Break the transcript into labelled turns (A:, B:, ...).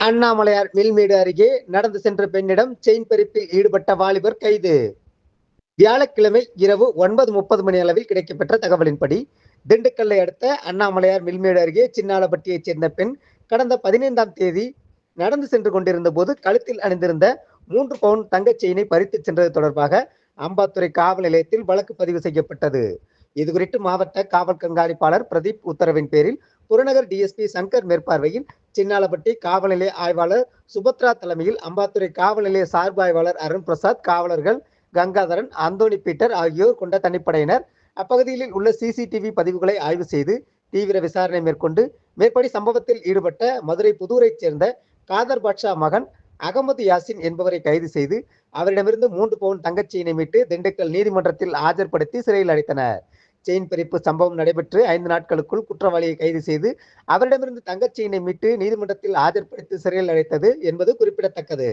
A: அண்ணாமலையார் மில்மேடு அருகே நடந்து சென்ற பெண்ணிடம் செயின் பறிப்பில் ஈடுபட்ட வாலிபர் கைது. வியாழக்கிழமை இரவு 9:30 மணி அளவில் கிடைக்கப்பெற்ற தகவலின்படி, திண்டுக்கல்லை அடுத்த அண்ணாமலையார் மில்மேடு அருகே சின்னாளப்பட்டியைச் சேர்ந்த பெண் கடந்த 15ஆம் தேதி நடந்து சென்று கொண்டிருந்த போது கழுத்தில் அணிந்திருந்த 3 பவுன் தங்கச் செயினை பறித்துச் சென்றது தொடர்பாக அம்பாத்துறை காவல் நிலையத்தில் வழக்கு பதிவு செய்யப்பட்டது. இதுகுறித்து மாவட்ட காவல் கண்காணிப்பாளர் பிரதீப் உத்தரவின் பேரில் புறநகர் டிஎஸ்பி சங்கர் மேற்பார்வையில் சின்னாளப்பட்டி காவல் நிலைய ஆய்வாளர் சுபத்ரா தலைமையில் அம்பாத்துறை காவல் நிலைய சார்பு ஆய்வாளர் அருண் பிரசாத், காவலர்கள் கங்காதரன், அந்தோணி பீட்டர் ஆகியோர் கொண்ட தனிப்படையினர் அப்பகுதியில் உள்ள சிசிடிவி பதிவுகளை ஆய்வு செய்து தீவிர விசாரணை மேற்கொண்டு மேற்படி சம்பவத்தில் ஈடுபட்ட மதுரை புதூரைச் சேர்ந்த காதர் பாட்ஷா மகன் அகமது யாசின் என்பவரை கைது செய்து அவரிடமிருந்து 3 பவுன் தங்கச் செயினை மீட்டு திண்டுக்கல் நீதிமன்றத்தில் ஆஜர்படுத்தி சிறையில் அடைத்தனர். செயின் பறிப்பு சம்பவம் நடைபெற்று 5 நாட்களுக்குள் குற்றவாளியை கைது செய்து அவரிடமிருந்து தங்கச் செயினை மீட்டு நீதிமன்றத்தில் ஆஜர்படுத்தி சிறையில் அடைத்தது என்பது குறிப்பிடத்தக்கது.